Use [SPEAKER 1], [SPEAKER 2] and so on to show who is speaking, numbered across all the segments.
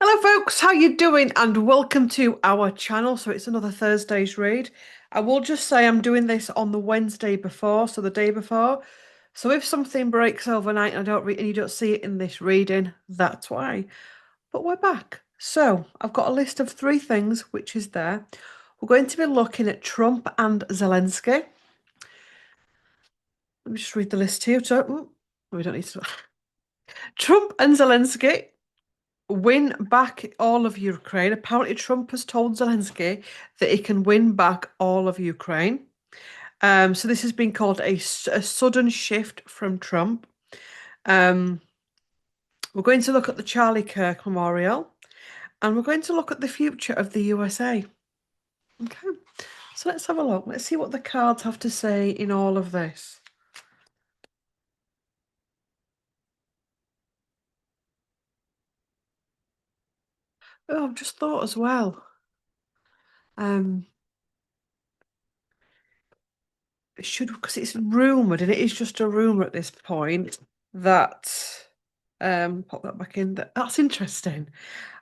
[SPEAKER 1] Hello folks, how you doing? And welcome to our channel. So it's another Thursday's read. I will just say I'm doing this on the Wednesday before, so the day before. So if something breaks overnight and I don't read and you don't see it in this reading, that's why. But we're back. So I've got a list of 3 things which is there. We're going to be looking at Trump and Zelensky. Let me just read the list here. So we don't need to. Trump and Zelensky win back all of Ukraine. Apparently, Trump has told Zelensky that he can win back all of Ukraine. So this has been called a sudden shift from Trump. We're going to look at the Charlie Kirk Memorial, and we're going to look at the future of the USA. Okay, so let's have a look. Let's see what the cards have to say in all of this. Oh, I've just thought as well. It should, because it's rumored, and it is just a rumor at this point that pop that back in. That's interesting.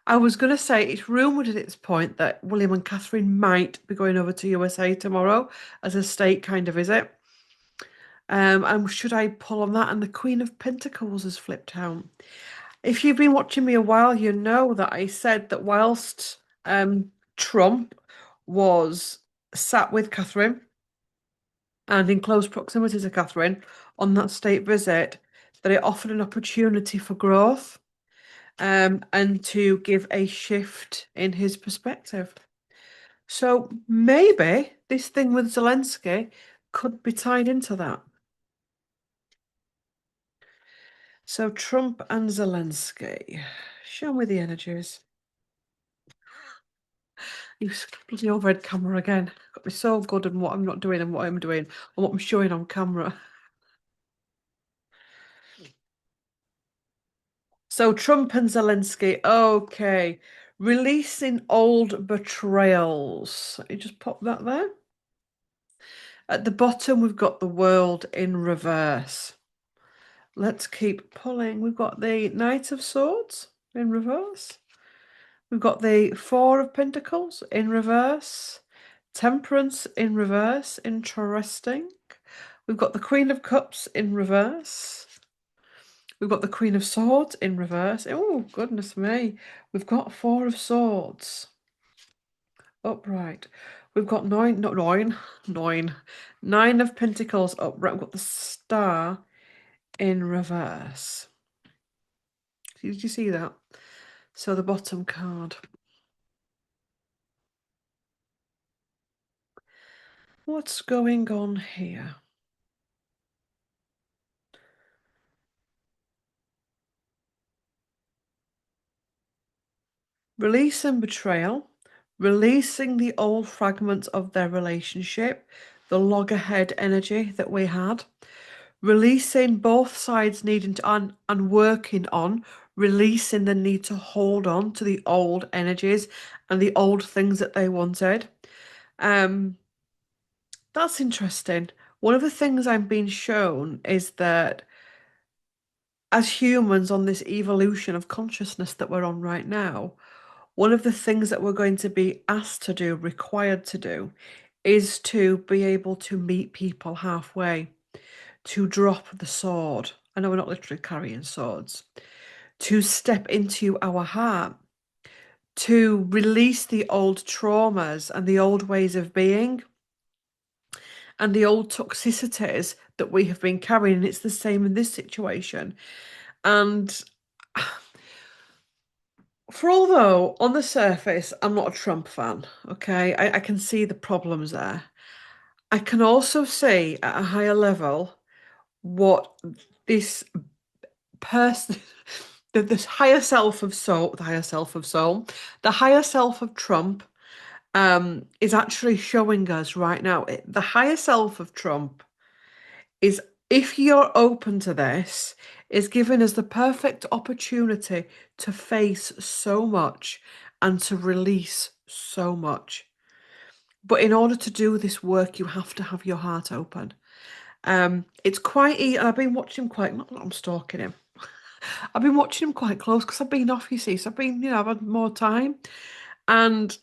[SPEAKER 1] I was going to say it's rumored at this point that William and Catherine might be going over to USA tomorrow as a state kind of visit. And should I pull on that? And the Queen of Pentacles has flipped out. If you've been watching me a while, you know that I said that whilst Trump was sat with Catherine and in close proximity to Catherine on that state visit, that it offered an opportunity for growth and to give a shift in his perspective. So maybe this thing with Zelensky could be tied into that. So Trump and Zelensky. Show me the energies. You bloody overhead camera again. Got me so good at what I'm not doing and what I'm doing and what I'm showing on camera. So Trump and Zelensky, okay. Releasing old betrayals. Let me just pop that there. At the bottom, we've got the world in reverse. Let's keep pulling. We've got the Knight of Swords in reverse. We've got the Four of Pentacles in reverse. Temperance in reverse. Interesting. We've got the Queen of Cups in reverse. We've got the Queen of Swords in reverse. Oh, goodness me. We've got Four of Swords upright. We've got nine of Pentacles upright. We've got the Star in reverse. Did you see that? So the bottom card. What's going on here? Release and betrayal. Releasing the old fragments of their relationship. The loggerhead energy that we had. Releasing both sides needing to and working on releasing the need to hold on to the old energies and the old things that they wanted. That's interesting. One of the things I'm being shown is that as humans on this evolution of consciousness that we're on right now, one of the things that we're going to be asked to do, required to do, is to be able to meet people halfway, to drop the sword. I know we're not literally carrying swords, to step into our heart, to release the old traumas and the old ways of being and the old toxicities that we have been carrying. And it's the same in this situation. And for although on the surface, I'm not a Trump fan, okay, I can see the problems there. I can also see at a higher level what this person, this higher self of soul, the higher self of Trump is actually showing us right now. The higher self of Trump is, if you're open to this, is giving us the perfect opportunity to face so much and to release so much. But in order to do this work, you have to have your heart open. It's quite easy, and I've been watching quite, not that I'm stalking him, I've been watching him quite close because I've been off, you see. So I've been, I've had more time. And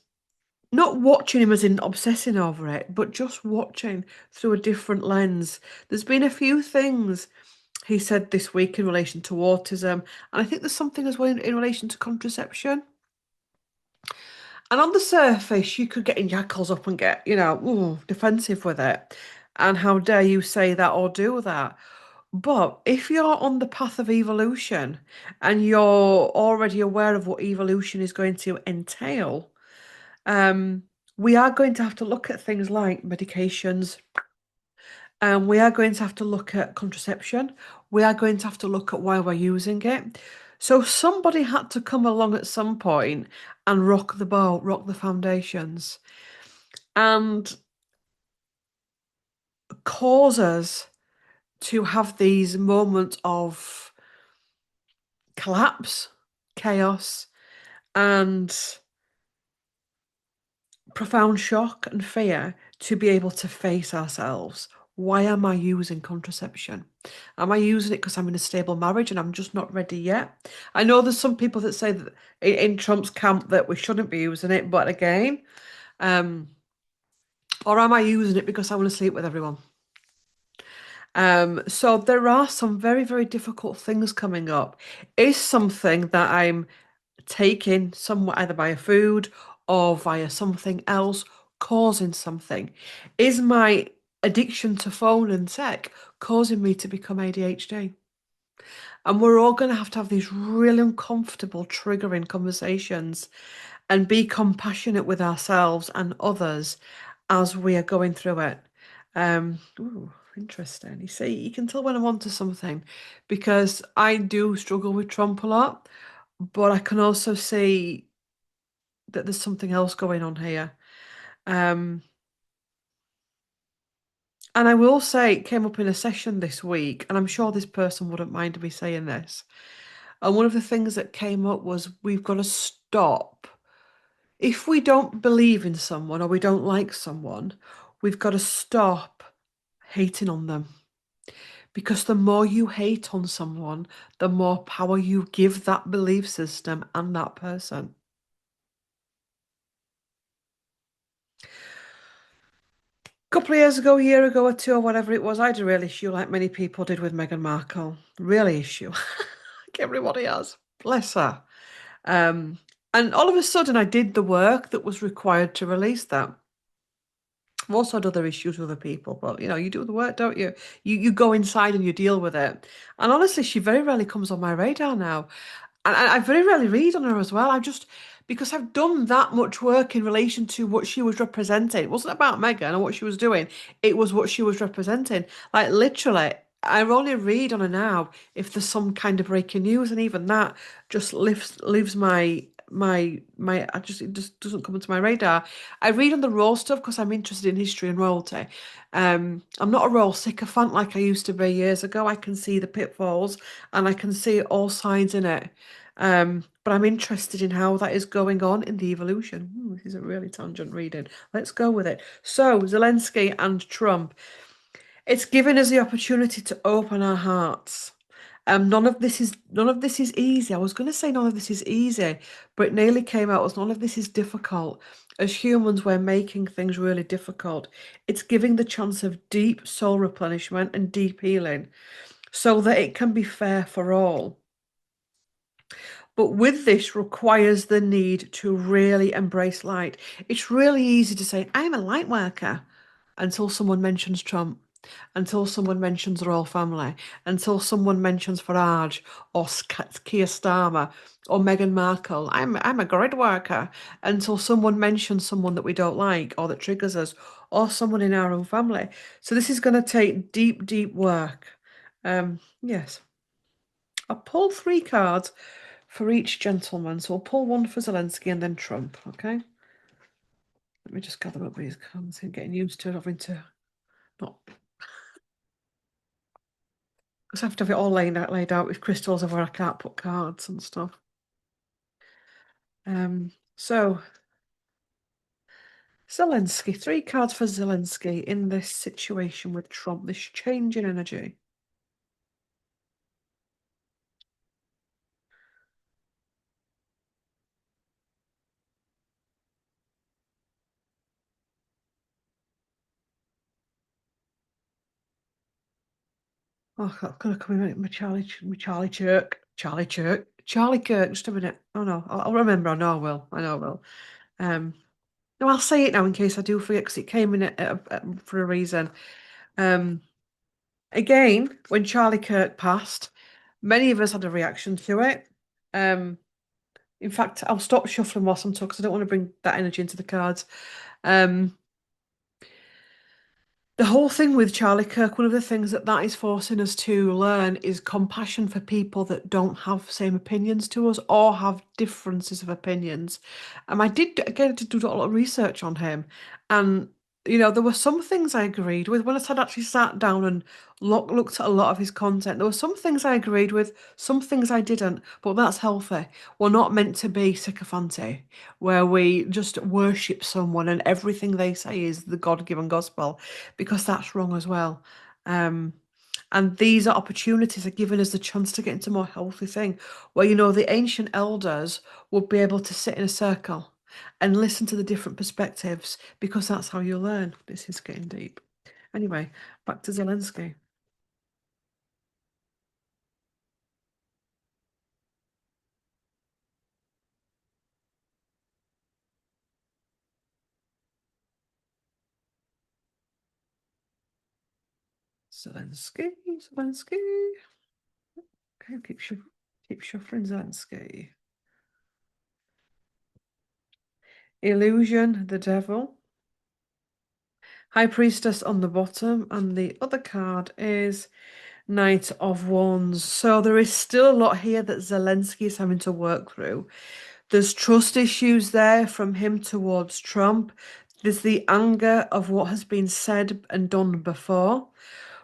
[SPEAKER 1] not watching him as in obsessing over it, but just watching through a different lens. There's been a few things he said this week in relation to autism, and I think there's something as well in relation to contraception. And on the surface, you could get in jackals up and get, ooh, defensive with it. And how dare you say that or do that? But if you're on the path of evolution and you're already aware of what evolution is going to entail, um, we are going to have to look at things like medications, and we are going to have to look at contraception. We are going to have to look at why we're using it. So somebody had to come along at some point and rock the boat, rock the foundations, and cause us to have these moments of collapse, chaos, and profound shock and fear to be able to face ourselves. Why am I using contraception? Am I using it because I'm in a stable marriage and I'm just not ready yet? I know there's some people that say that in Trump's camp that we shouldn't be using it, but again, um, or am I using it because I want to sleep with everyone? So there are some very, very difficult things coming up. Is something that I'm taking somewhere either via food or via something else causing something? Is my addiction to phone and tech causing me to become ADHD? And we're all going to have these really uncomfortable, triggering conversations and be compassionate with ourselves and others as we are going through it. Ooh, interesting. You see, you can tell when I'm onto something because I do struggle with Trump a lot, but I can also see that there's something else going on here. Um, and I will say it came up in a session this week, and I'm sure this person wouldn't mind me saying this. And one of the things that came up was we've got to stop. If we don't believe in someone or we don't like someone, we've got to stop hating on them. Because the more you hate on someone, the more power you give that belief system and that person. A couple of years ago, a year ago or two, or whatever it was, I had a real issue, like many people did with Meghan Markle. Real issue. Like everybody has. Bless her. Um, and all of a sudden, I did the work that was required to release that. I've also had other issues with other people, but you do the work, don't you? You go inside and you deal with it. And honestly, she very rarely comes on my radar now. And I very rarely read on her as well. I just, because I've done that much work in relation to what she was representing. It wasn't about Megan and what she was doing. It was what she was representing. Like literally, I only read on her now if there's some kind of breaking news, and even that just leaves my it just doesn't come into my radar. I read on the royal stuff because I'm interested in history and royalty. I'm not a royal sycophant like I used to be years ago. I can see the pitfalls and I can see all signs in it. But I'm interested in how that is going on in the evolution. This is a really tangent reading. Let's go with it. So, Zelensky and Trump. It's given us the opportunity to open our hearts. None of this is easy. I was going to say none of this is easy, but it nearly came out as none of this is difficult. As humans, we're making things really difficult. It's giving the chance of deep soul replenishment and deep healing so that it can be fair for all. But with this requires the need to really embrace light. It's really easy to say, I'm a light worker until someone mentions Trump, until someone mentions the royal family, until someone mentions Farage or Keir Starmer or Meghan Markle. I'm a grid worker until someone mentions someone that we don't like or that triggers us or someone in our own family. So this is going to take deep, deep work. Yes. I'll pull three cards for each gentleman. So I'll pull one for Zelensky and then Trump, okay? Let me just gather up these cards. I'm getting used to having to not... Because I have to have it all laid out with crystals of where I can't put cards and stuff. So Zelensky, three cards for Zelensky in this situation with Trump, this change in energy. Oh, that's gonna come in my Charlie Chirk. Charlie Kirk, just a minute. Oh no, I'll remember. I know I will. I know I will. Um, no, I'll say it now in case I do forget because it came in for a reason. Um, Again, when Charlie Kirk passed, many of us had a reaction to it. Um, in fact, I'll stop shuffling whilst I'm talking because I don't want to bring that energy into the cards. Um, the whole thing with Charlie Kirk, one of the things that is forcing us to learn is compassion for people that don't have same opinions to us or have differences of opinions. I did again to do a lot of research on him, and there were some things I agreed with when I had actually sat down and looked at a lot of his content. There were some things I agreed with, some things I didn't, but that's healthy. We're not meant to be sycophanty, where we just worship someone and everything they say is the God-given gospel, because that's wrong as well. Um, and these are opportunities are giving us the chance to get into a more healthy thing, where the ancient elders would be able to sit in a circle and listen to the different perspectives, because that's how you learn. This is getting deep. Anyway, back to Zelensky. Zelensky. Okay, keep shuffling Zelensky. Illusion, the devil. High Priestess on the bottom, and the other card is Knight of Wands. So there is still a lot here that Zelensky is having to work through. There's trust issues there from him towards Trump. There's the anger of what has been said and done before.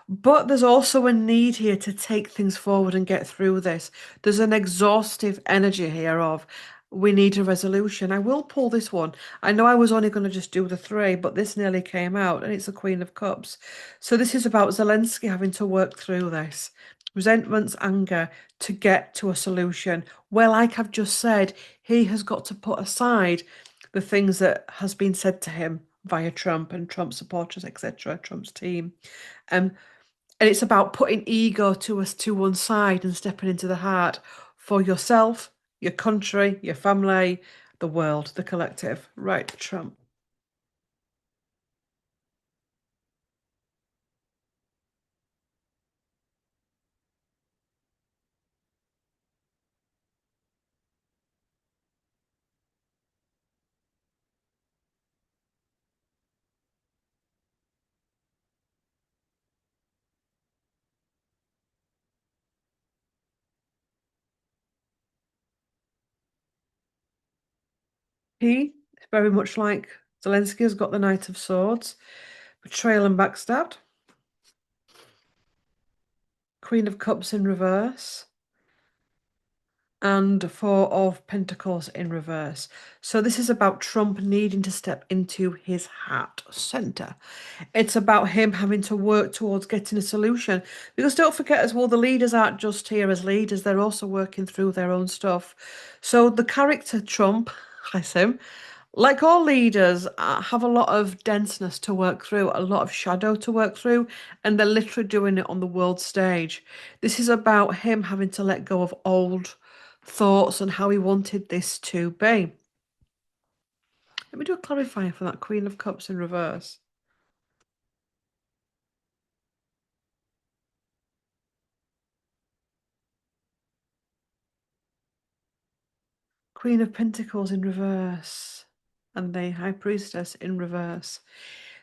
[SPEAKER 1] But there's also a need here to take things forward and get through this. There's an exhaustive energy here of we need a resolution. I will pull this one. I know I was only going to just do the three, but this nearly came out and it's the Queen of Cups. So this is about Zelensky having to work through this. Resentments, anger to get to a solution. Well, like I've just said, he has got to put aside the things that has been said to him via Trump and Trump supporters, etc., Trump's team. Um, and it's about putting ego to one side and stepping into the heart for yourself, your country, your family, the world, the collective. Right, Trump. He, very much like Zelensky, has got the Knight of Swords, betrayal and backstabbed, Queen of Cups in reverse, and Four of Pentacles in reverse. So this is about Trump needing to step into his heart center. It's about him having to work towards getting a solution. Because don't forget as well, the leaders aren't just here as leaders, they're also working through their own stuff. So the character Trump, bless him, like all leaders, have a lot of denseness to work through, a lot of shadow to work through, and they're literally doing it on the world stage. This is about him having to let go of old thoughts and how he wanted this to be. Let me do a clarifying for that Queen of Cups in reverse. Queen of Pentacles in reverse, and the High Priestess in reverse.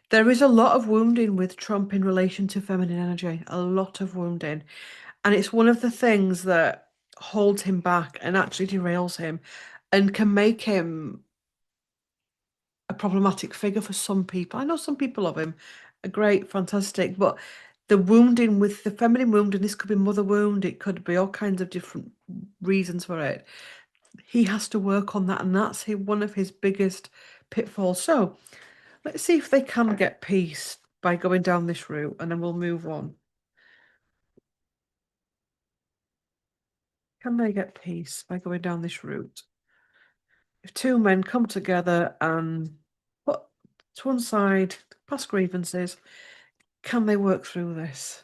[SPEAKER 1] There is a lot of wounding with Trump in relation to feminine energy, a lot of wounding. And it's one of the things that holds him back and actually derails him and can make him a problematic figure for some people. I know some people love him, a great, fantastic, but the wounding with the feminine wound, and this could be mother wound, it could be all kinds of different reasons for it. He has to work on that, and that's one of his biggest pitfalls. So let's see if they can get peace by going down this route, and then we'll move on. Can they get peace by going down this route? If two men come together and put to one side past grievances, can they work through this?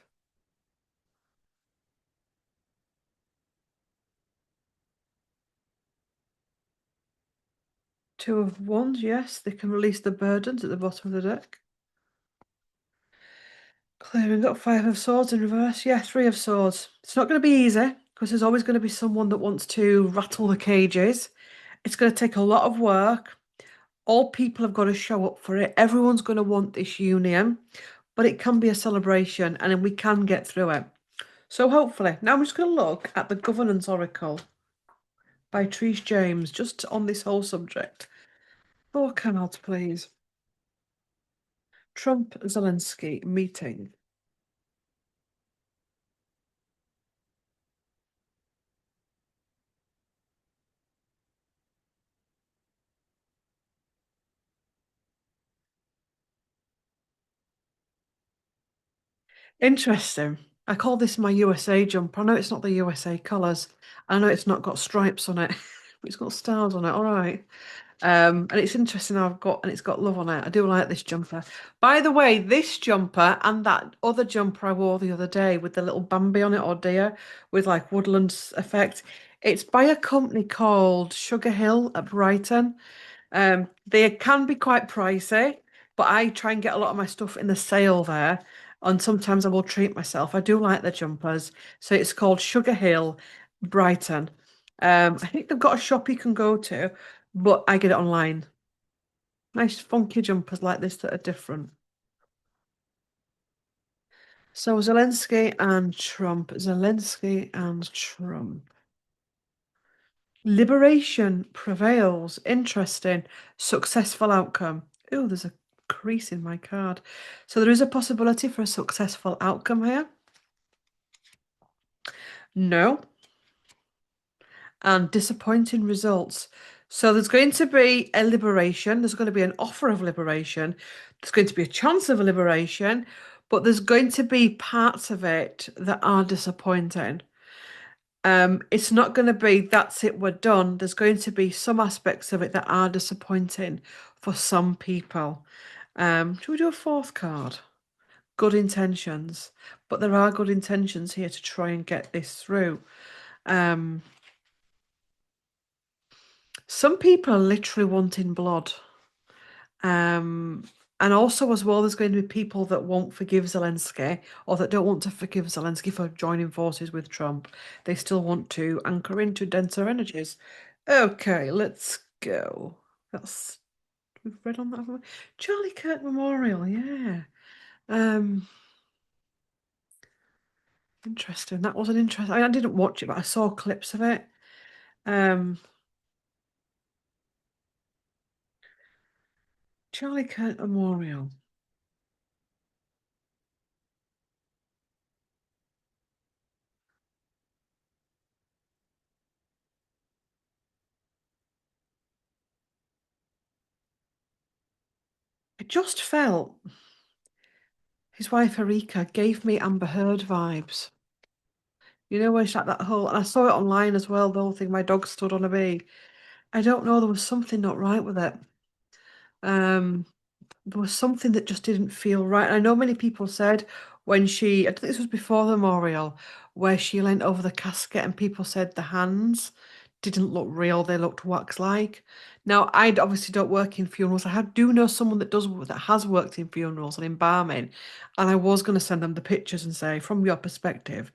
[SPEAKER 1] Two of Wands, yes, they can release the burdens at the bottom of the deck. Clearing up Five of Swords in reverse. Yeah, Three of Swords. It's not going to be easy because there's always going to be someone that wants to rattle the cages. It's going to take a lot of work. All people have got to show up for it. Everyone's going to want this union, but it can be a celebration and then we can get through it. So hopefully, now I'm just going to look at the Governance Oracle by Trish James, just on this whole subject. 4 cards, please. Trump-Zelensky meeting. Interesting. I call this my USA jumper. I know it's not the USA colours. I know it's not got stripes on it. It's got stars on it. All right. And it's interesting and it's got love on it. I do like this jumper. By the way, this jumper and that other jumper I wore the other day with the little Bambi on it or deer with like woodlands effect. It's by a company called Sugar Hill at Brighton. They can be quite pricey, but I try and get a lot of my stuff in the sale there. And sometimes I will treat myself. I do like the jumpers. So it's called Sugar Hill, Brighton. I think they've got a shop you can go to, but I get it online. Nice funky jumpers like this that are different. So Zelensky and Trump. Zelensky and Trump. Liberation prevails. Interesting. Successful outcome. Oh, there's a crease in my card. So there is a possibility for a successful outcome here. No. And disappointing results. So there's going to be a liberation. There's going to be an offer of liberation. There's going to be a chance of a liberation, but there's going to be parts of it that are disappointing. It's not going to be that's it, we're done. There's going to be some aspects of it that are disappointing for some people. Should we do a fourth card? Good intentions, but there are good intentions here to try and get this through. Some people are literally wanting blood. And also as well, there's going to be people that won't forgive Zelensky or that don't want to forgive Zelensky for joining forces with Trump. They still want to anchor into denser energies. Okay, let's go. That's we've read on that. Haven't we? Charlie Kirk Memorial, yeah. Um, Interesting. That was an interesting. I didn't watch it, but I saw clips of it. Um, Charlie Kirk Memorial. I just felt his wife Erika gave me Amber Heard vibes. You know, when she had that whole, and I saw it online as well, the whole thing, my dog stood on a bee. I don't know, there was something not right with it. Um, there was something that just didn't feel right. I know many people said when I think this was before the memorial, where she leant over the casket and people said the hands didn't look real, they looked wax-like. Now, I obviously don't work in funerals. Do know someone that has worked in funerals and embalming, and I was going to send them the pictures and say, from your perspective,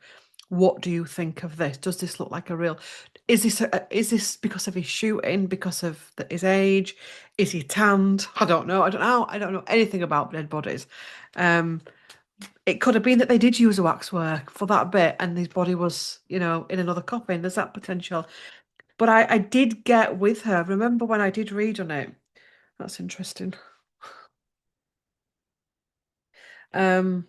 [SPEAKER 1] what do you think of this? Does this look like a real? Is this because of his shooting? Because of his age? Is he tanned? I don't know. I don't know anything about dead bodies. It could have been that they did use a waxwork for that bit, and his body was, in another coffin. There's that potential. But I did get with her. Remember when I did read on it? That's interesting. Um,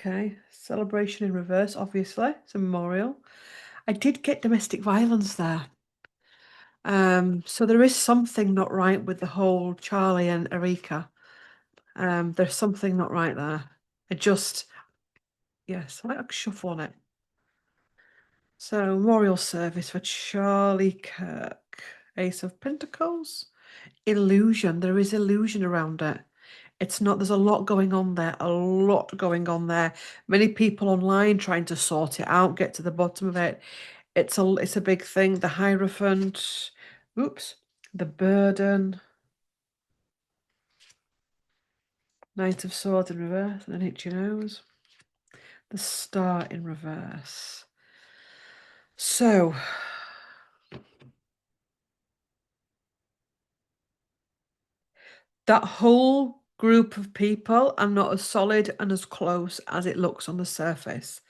[SPEAKER 1] okay, celebration in reverse. Obviously, it's a memorial. I did get domestic violence there. So there is something not right with the whole Charlie and Erika. There's something not right there. I just, yes, I like shuffle on it. So memorial service for Charlie Kirk. Ace of Pentacles. Illusion. There is illusion around it. It's not, there's a lot going on there, a lot going on there. Many people online trying to sort it out, get to the bottom of it. It's a big thing. The Hierophant, oops, The Burden, Knight of Swords in reverse, and an itchy nose. The Star in reverse. So, that whole group of people are not as solid and as close as it looks on the surface.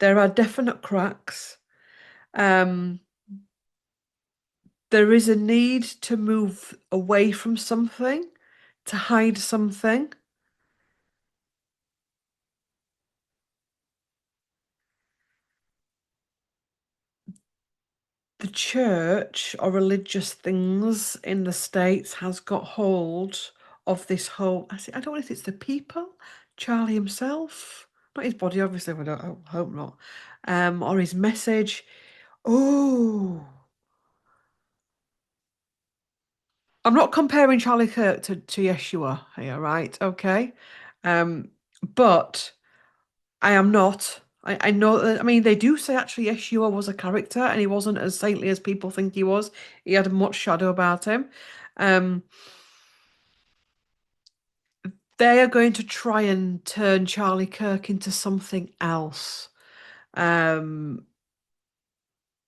[SPEAKER 1] There are definite cracks. Um, there is a need to move away from something, to hide something. The church or religious things in the States has got hold of this whole. I don't know if it's the people, Charlie himself, not his body, obviously. I hope not. Or his message. Oh, I'm not comparing Charlie Kirk to Yeshua here, right? Okay. Um, but I am not. I know that, I mean, they do say actually Yeshua was a character and he wasn't as saintly as people think he was. He had much shadow about him. Um, they are going to try and turn Charlie Kirk into something else. Um,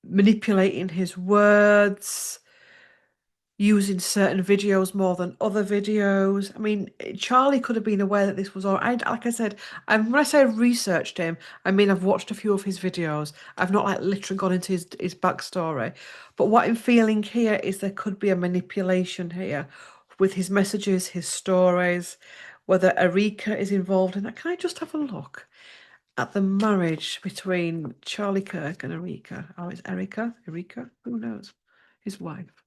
[SPEAKER 1] Manipulating his words, using certain videos more than other videos. I mean, Charlie could have been aware that this was all. Like I said, when I say I've researched him, I mean I've watched a few of his videos. I've not like literally gone into his backstory. But what I'm feeling here is there could be a manipulation here with his messages, his stories, whether Erika is involved in that. Can I just have a look at the marriage between Charlie Kirk and Erika? Oh, it's Erika? Erika? Who knows? His wife.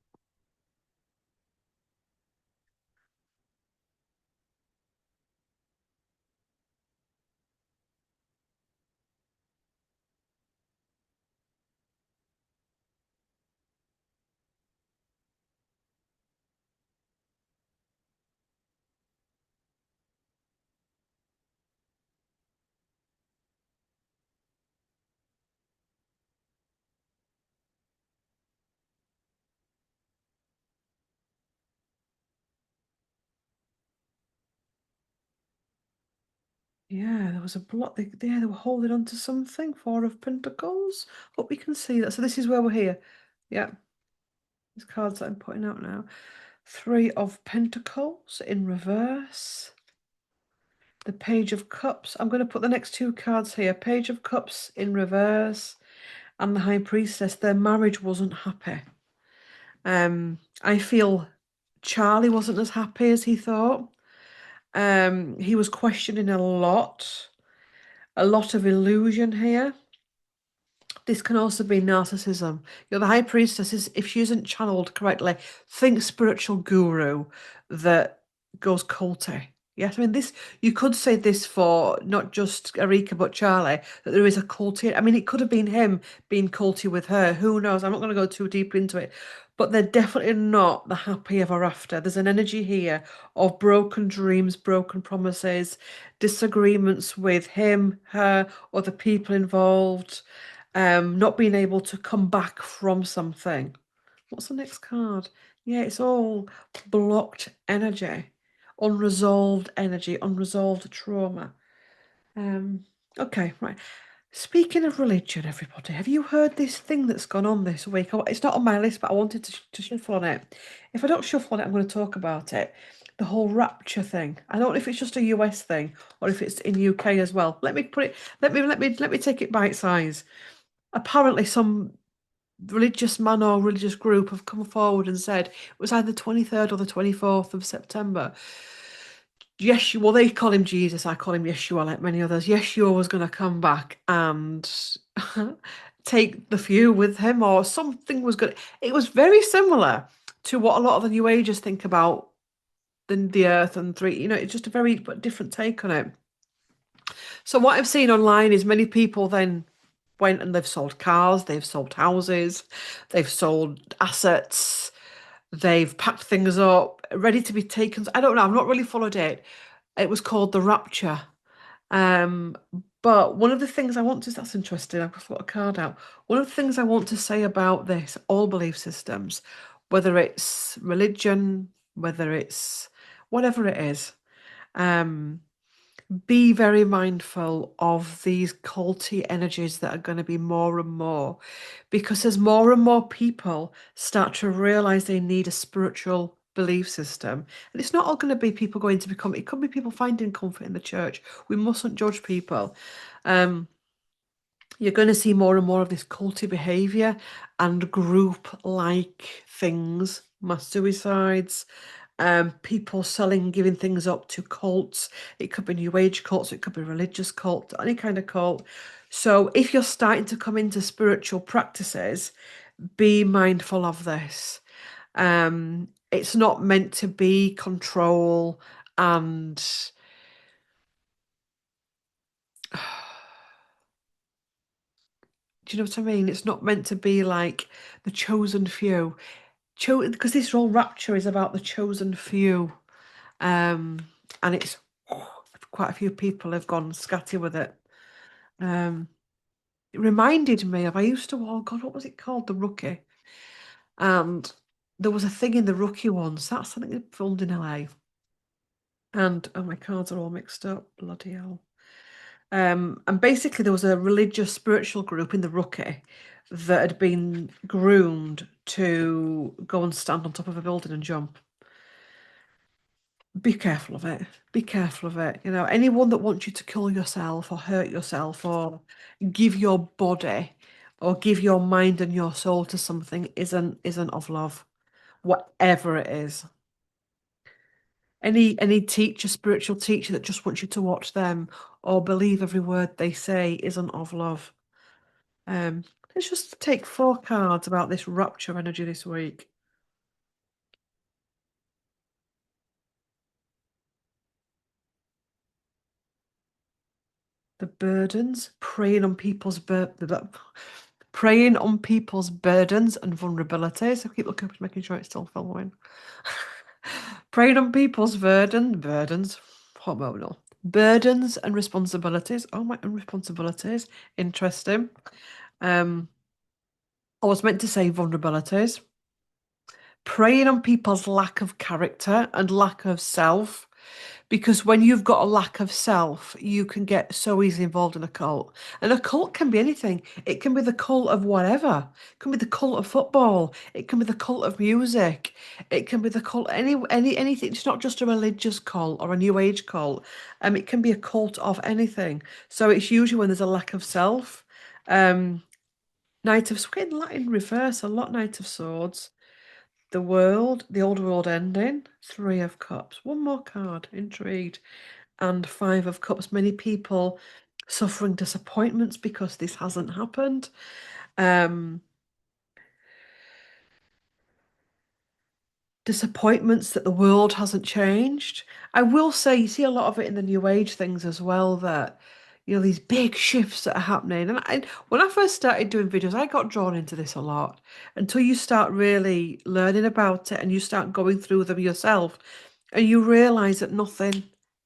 [SPEAKER 1] Yeah, there was a block. They were holding on to something. Four of Pentacles. Hope we can see that. So this is where we're here. Yeah, these cards that I'm putting out now. Three of Pentacles in reverse. The Page of Cups. I'm going to put the next two cards here. Page of Cups in reverse. And the High Priestess. Their marriage wasn't happy. I feel Charlie wasn't as happy as he thought. He was questioning a lot of illusion here. This can also be narcissism. The high priestess is, if she isn't channeled correctly, think spiritual guru that goes culty. Yes, I mean this. You could say this for not just Erika but Charlie, that there is a culty. I mean, it could have been him being culty with her. Who knows? I'm not going to go too deep into it, but they're definitely not the happy ever after. There's an energy here of broken dreams, broken promises, disagreements with him, her, other people involved, not being able to come back from something. What's the next card? Yeah, it's all blocked energy, unresolved trauma. Um, okay, right. Speaking of religion, everybody, have you heard this thing that's gone on this week? It's not on my list, but I wanted to shuffle on it. If I don't shuffle on it, I'm going to talk about it. The whole rapture thing. I don't know if it's just a US thing or if it's in UK as well. Let me put it. Let me take it bite size. Apparently, some religious man or religious group have come forward and said it was either the 23rd or the 24th of September. Yeshua, well, they call him Jesus. I call him Yeshua, like many others. Yeshua was going to come back and take the few with him, or something was good. It was very similar to what a lot of the New Agers think about the Earth and three. It's just a very different take on it. So what I've seen online is many people then went and they've sold cars, they've sold houses, they've sold assets, they've packed things up, ready to be taken. I don't know, I've not really followed it. It was called the Rapture. Um, but one of the things that's interesting, I've got a card out. One of the things I want to say about this, all belief systems, whether it's religion, whether it's whatever it is. Um, be very mindful of these culty energies that are going to be more and more, because as more and more people start to realize they need a spiritual belief system, and it's not all going to be people going to become, it could be people finding comfort in the church. We mustn't judge people. You're going to see more and more of this culty behavior and group-like things, mass suicides, people selling, giving things up to cults. It could be new age cults, it could be religious cult, any kind of cult. So if you're starting to come into spiritual practices, be mindful of this. It's not meant to be control and do you know what I mean? It's not meant to be like the chosen few. Because this whole Rapture is about the chosen few. Um, and it's quite a few people have gone scatty with it. Um, it reminded me of, I used to, oh God, what was it called? The Rookie. And there was a thing in the Rookie once. That's something they filmed in LA. And oh, my cards are all mixed up. Bloody hell. And basically there was a religious spiritual group in the Rookie that had been groomed to go and stand on top of a building and jump. Be careful of it. Be careful of it. You know, anyone that wants you to kill yourself or hurt yourself or give your body or give your mind and your soul to something isn't of love, whatever it is. Any teacher, spiritual teacher that just wants you to watch them or believe every word they say isn't of love. Let's just take 4 cards about this rapture energy this week. The burdens, preying on people's burdens and vulnerabilities. I keep looking up, making sure it's still following. Preying on people's burdens, hormonal burdens and responsibilities. Oh my, and responsibilities. Interesting. I was meant to say vulnerabilities. Preying on people's lack of character and lack of self. Because when you've got a lack of self, you can get so easily involved in a cult. And a cult can be anything. It can be the cult of whatever. It can be the cult of football. It can be the cult of music. It can be the cult anything. It's not just a religious cult or a new age cult. It can be a cult of anything. So it's usually when there's a lack of self. Um, Knight of Swords, Latin reverse, a lot Knight of Swords. The world, the old world ending, 3 of Cups. One more card, intrigued. And 5 of Cups. Many people suffering disappointments because this hasn't happened. Disappointments that the world hasn't changed. I will say, you see a lot of it in the New Age things as well, that, you know, these big shifts that are happening. And when I first started doing videos, I got drawn into this a lot until you start really learning about it and you start going through them yourself and you realize that nothing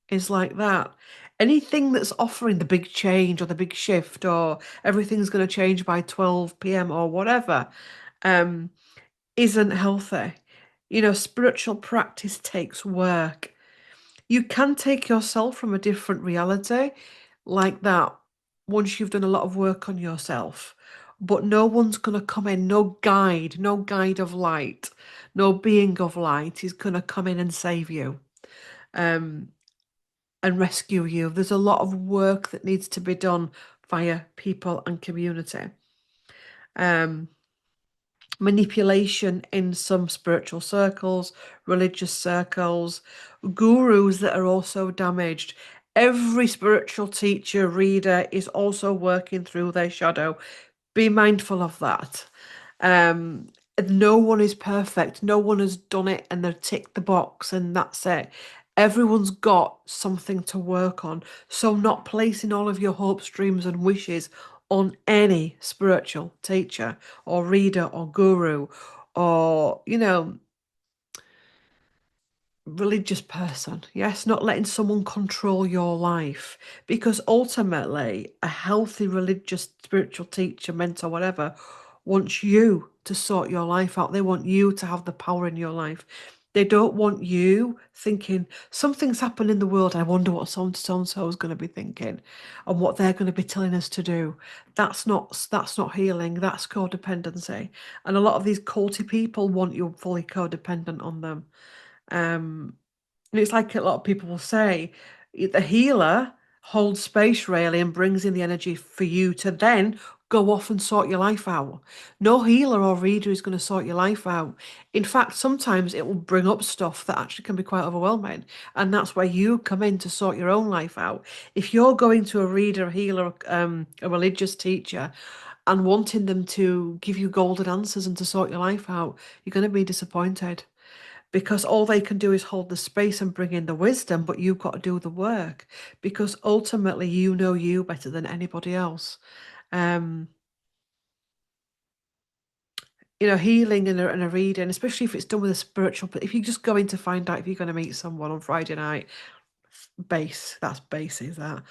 [SPEAKER 1] is like that. Anything that's offering the big change or the big shift or everything's going to change by 12 p.m. or whatever, isn't healthy. You know, spiritual practice takes work. You can take yourself from a different reality like that once you've done a lot of work on yourself. But no one's going to come in, no guide of light, no being of light is going to come in and save you and rescue you. There's a lot of work that needs to be done via people and community. Manipulation in some spiritual circles, religious circles, gurus that are also damaged. Every spiritual teacher, reader is also working through their shadow. Be mindful of that. No one is perfect. No one has done it and they've ticked the box and that's it. Everyone's got something to work on. So not placing all of your hopes, dreams and wishes on any spiritual teacher or reader or guru or, you know, religious person. Yes, not letting someone control your life, because ultimately a healthy religious spiritual teacher, mentor, whatever, wants you to sort your life out. They want you to have the power in your life. They don't want you thinking something's happened in the world. I wonder what so and so is going to be thinking and what they're going to be telling us to do. That's not healing. That's codependency. And a lot of these culty people want you fully codependent on them. And it's like a lot of people will say, the healer holds space really and brings in the energy for you to then go off and sort your life out. No healer or reader is going to sort your life out. In fact, sometimes it will bring up stuff that actually can be quite overwhelming. And that's where you come in to sort your own life out. If you're going to a reader, a healer, a religious teacher, and wanting them to give you golden answers and to sort your life out, you're going to be disappointed because all they can do is hold the space and bring in the wisdom, but you've got to do the work because ultimately you know you better than anybody else. Um, healing and a reading, especially if it's done with a spiritual, but if you're just going to find out if you're going to meet someone on Friday night, that's base is that.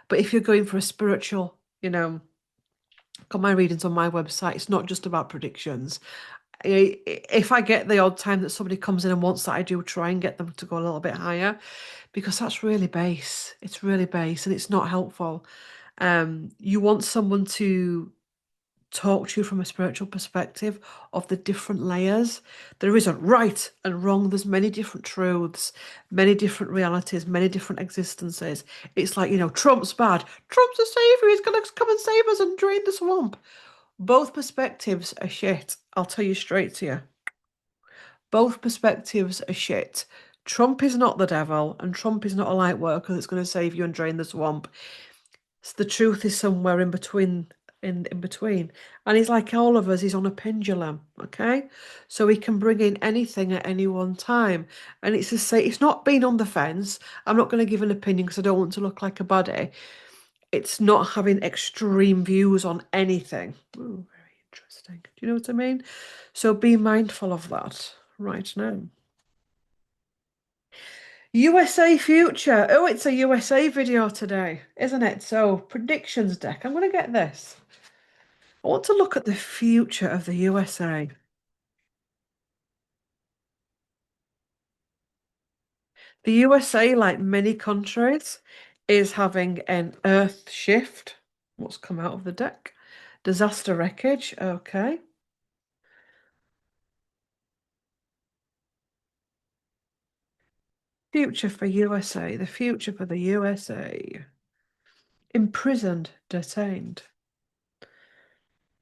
[SPEAKER 1] But if you're going for a spiritual, got my readings on my website, it's not just about predictions. If I get the odd time that somebody comes in and wants that, I do try and get them to go a little bit higher because that's really base. It's really base and it's not helpful. You want someone to talk to you from a spiritual perspective of the different layers. There isn't right and wrong. There's many different truths, many different realities, many different existences. It's like, Trump's bad. Trump's a savior. He's going to come and save us and drain the swamp. Both perspectives are shit. I'll tell you straight to you. Both perspectives are shit. Trump is not the devil, and Trump is not a light worker that's going to save you and drain the swamp. So the truth is somewhere in between. In between, and he's like all of us. He's on a pendulum, okay? So he can bring in anything at any one time, and it's to say it's not being on the fence. I'm not going to give an opinion because I don't want to look like a baddie. It's not having extreme views on anything. Ooh, very interesting. Do you know what I mean? So be mindful of that right now. USA future. Oh, it's a USA video today, isn't it? So predictions deck. I'm going to get this. I want to look at the future of the USA. The USA, like many countries, is having an earth shift. What's come out of the deck? Disaster wreckage. Okay. Future for USA. The future for the USA. Imprisoned, detained.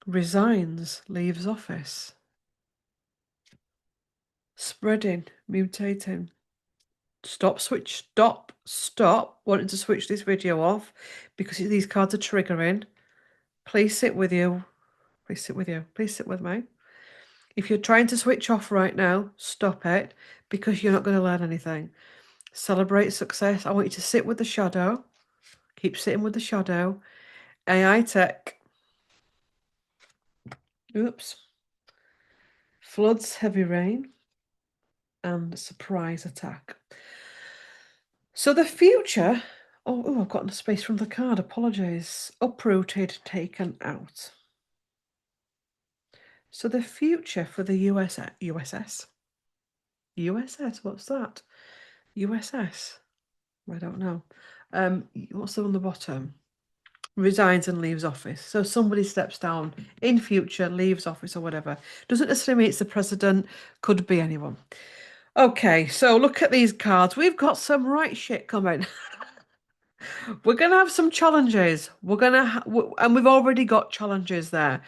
[SPEAKER 1] Resigns, leaves office. Spreading, mutating. Stop wanting to switch this video off because these cards are triggering. Please sit with you. Please sit with you. Please sit with me. If you're trying to switch off right now, stop it because you're not going to learn anything. Celebrate success. I want you to sit with the shadow. Keep sitting with the shadow. AI tech. Oops. Floods, heavy rain, and surprise attack. So the future. Oh, I've gotten a space from the card. Apologies. Uprooted, taken out. So the future for the USS. USS, what's that? USS. I don't know. What's the on the bottom? Resigns and leaves office. So somebody steps down in future, leaves office or whatever. Doesn't necessarily mean it's the president, could be anyone. Okay, so look at these cards. We've got some right shit coming. We're gonna have some challenges. And we've already got challenges there.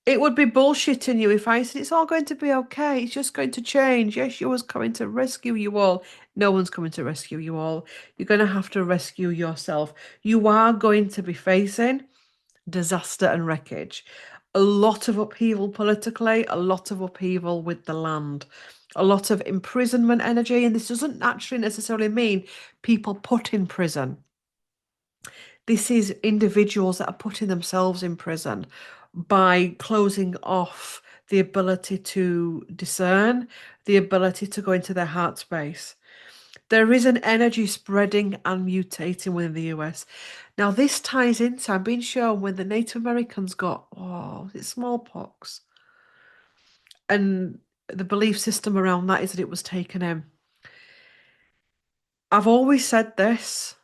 [SPEAKER 1] It would be bullshitting you if I said it's all going to be okay. It's just going to change. Yeshua's coming to rescue you all. No one's coming to rescue you all. You're going to have to rescue yourself. You are going to be facing disaster and wreckage. A lot of upheaval politically, a lot of upheaval with the land, a lot of imprisonment energy. And this doesn't actually necessarily mean people put in prison. This is individuals that are putting themselves in prison by closing off the ability to discern, the ability to go into their heart space. There is an energy spreading and mutating within the US. Now, this ties into, I'm being shown when the Native Americans got, is it smallpox? and the belief system around that is that it was taken in. I've always said this,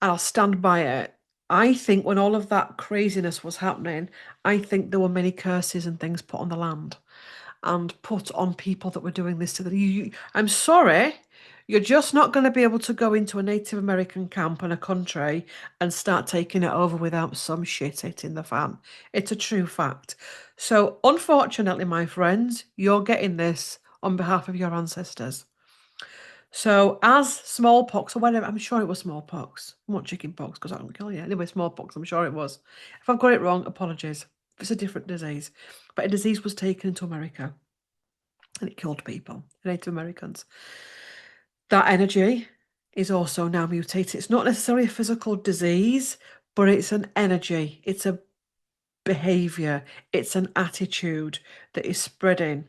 [SPEAKER 1] and I'll stand by it. I think when all of that craziness was happening, I think there were many curses and things put on the land and put on people that were doing this to I'm sorry, you're just not going to be able to go into a Native American camp in a country and start taking it over without some shit hitting the fan. It's a true fact. So, unfortunately, my friends, you're getting this on behalf of your ancestors. So, as smallpox or whatever, I'm sure it was smallpox, not chickenpox because I don't kill you. Anyway, smallpox, I'm sure it was. If I've got it wrong, apologies. If it's a different disease. But a disease was taken into America and it killed people, Native Americans. That energy is also now mutated. It's not necessarily a physical disease, but it's an energy, it's a behavior, it's an attitude that is spreading,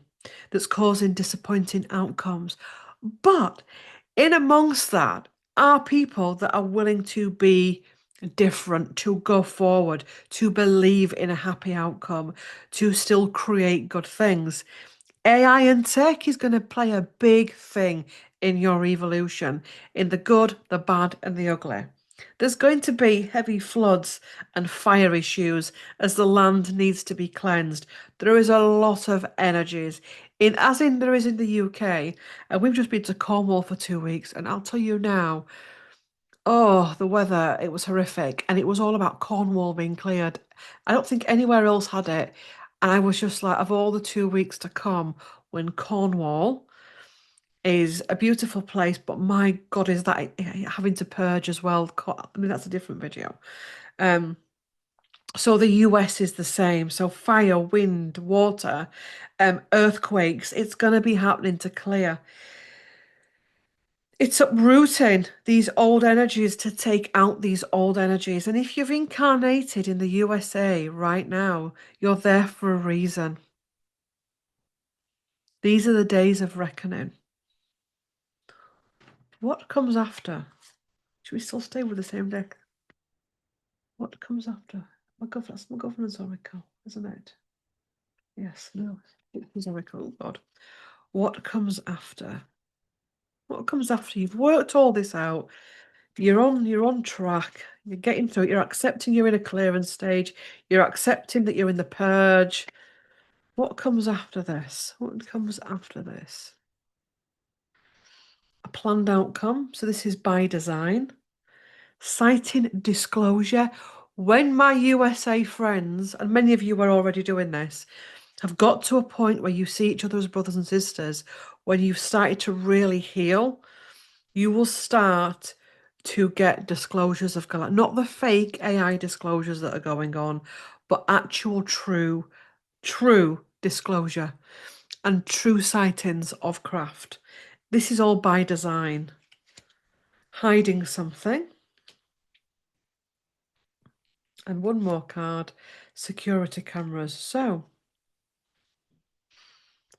[SPEAKER 1] that's causing disappointing outcomes. But in amongst that are people that are willing to be different, to go forward, to believe in a happy outcome, to still create good things. AI and tech is going to play a big thing in your evolution, in the good, the bad, and the ugly. There's going to be heavy floods and fire issues as the land needs to be cleansed. There is a lot of energies, as in there is in the UK, and we've just been to Cornwall for 2 weeks, and I'll tell you now, oh, the weather, it was horrific, and it was all about Cornwall being cleared. I don't think anywhere else had it, and I was just like, of all the 2 weeks to come, when Cornwall is a beautiful place, but my God, is that having to purge as well? I mean, that's a different video. So the US is the same. So fire, wind, water, earthquakes, it's going to be happening to clear. It's uprooting these old energies to take out these old energies. And if you've incarnated in the USA right now, you're there for a reason. These are the days of reckoning. What comes after? Should we still stay with the same deck? What comes after? That's my governance oracle, isn't it? Yes, no, it's oracle, oh God. What comes after? What comes after you've worked all this out? You're on track. You're getting through it. You're accepting you're in a clearance stage. You're accepting that you're in the purge. What comes after this? What comes after this? A planned outcome. So this is by design. Citing disclosure. When my USA friends, and many of you are already doing this, have got to a point where you see each other as brothers and sisters, when you've started to really heal, you will start to get disclosures of not the fake AI disclosures that are going on, but actual true disclosure and true sightings of craft. This is all by design. Hiding something. And one more card, security cameras. So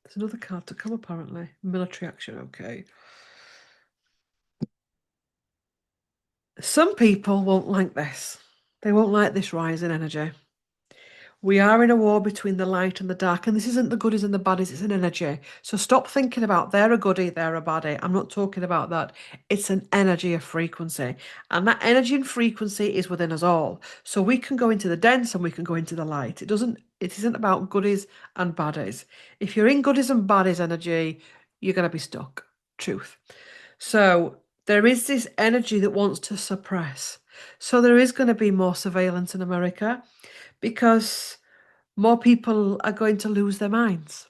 [SPEAKER 1] there's another card to come apparently. Military action, okay. Some people won't like this. They won't like this rise in energy. We are in a war between the light and the dark, and this isn't the goodies and the baddies, it's an energy. So stop thinking about they're a goodie, they're a baddie. I'm not talking about that. It's an energy, a frequency. And that energy and frequency is within us all. So we can go into the dense and we can go into the light. It isn't about goodies and baddies. If you're in goodies and baddies energy, you're gonna be stuck. Truth. So there is this energy that wants to suppress. So there is going to be more surveillance in America because more people are going to lose their minds.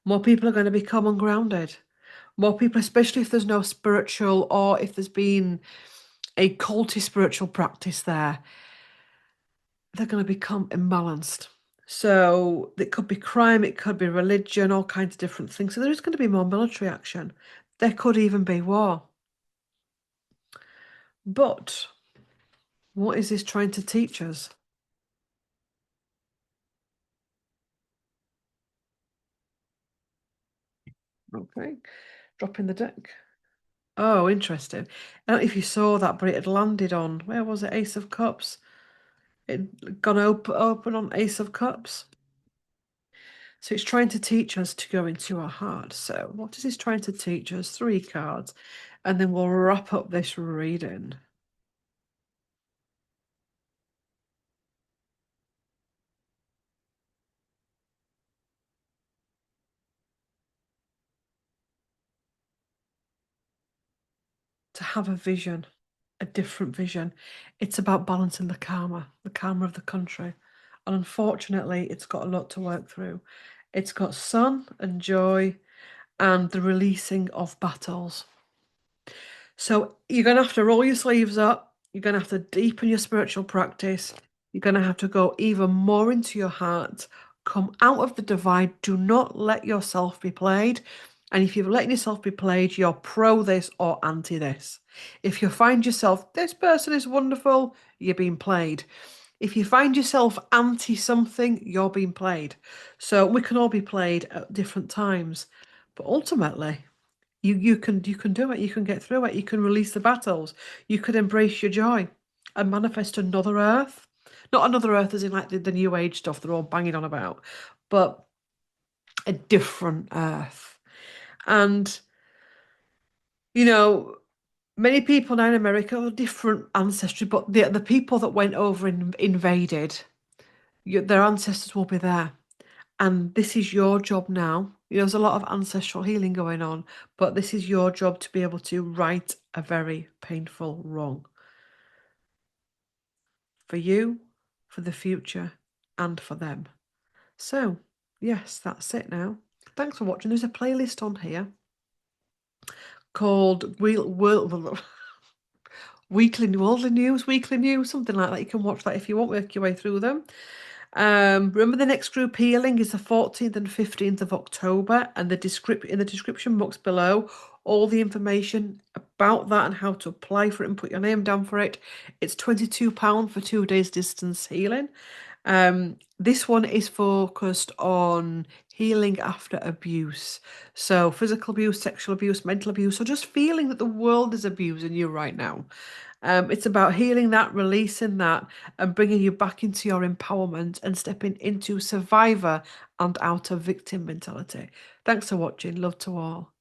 [SPEAKER 1] More people are going to become ungrounded. More people, especially if there's no spiritual or if there's been a culty spiritual practice there, they're going to become imbalanced. So it could be crime, it could be religion, all kinds of different things. So there is going to be more military action. There could even be war. But what is this trying to teach us? Okay, dropping the deck. Oh, interesting. I don't know if you saw that, but it had landed on, where was it? Ace of Cups. It had gone open on Ace of Cups. So it's trying to teach us to go into our heart. So what is this trying to teach us? 3 cards. And then we'll wrap up this reading. To have a vision, a different vision. It's about balancing the karma of the country. And unfortunately, it's got a lot to work through. It's got sun and joy and the releasing of battles. So you're going to have to roll your sleeves up. You're going to have to deepen your spiritual practice. You're going to have to go even more into your heart. Come out of the divide. Do not let yourself be played. And if you're letting yourself be played, you're pro this or anti this. If you find yourself, this person is wonderful, you're being played. If you find yourself anti something, you're being played. So we can all be played at different times. But ultimately, you can do it. You can get through it. You can release the battles. You can embrace your joy and manifest another Earth. Not another Earth as in like the New Age stuff they're all banging on about, but a different Earth. And you know, many people now in America are different ancestry, but the people that went over and invaded, their ancestors will be there. And this is your job now. There's a lot of ancestral healing going on, but this is your job to be able to right a very painful wrong. For you, for the future, and for them. So, yes, that's it now. Thanks for watching. There's a playlist on here called Worldly News, something like that. You can watch that if you want, work your way through them. Remember, the next group healing is the 14th and 15th of October, and in the description box below, all the information about that and how to apply for it and put your name down for it. It's £22 for 2 days distance healing. This one is focused on healing after abuse. So physical abuse, sexual abuse, mental abuse, or just feeling that the world is abusing you right now. It's about healing that, releasing that, and bringing you back into your empowerment and stepping into survivor and out of victim mentality. Thanks for watching. Love to all.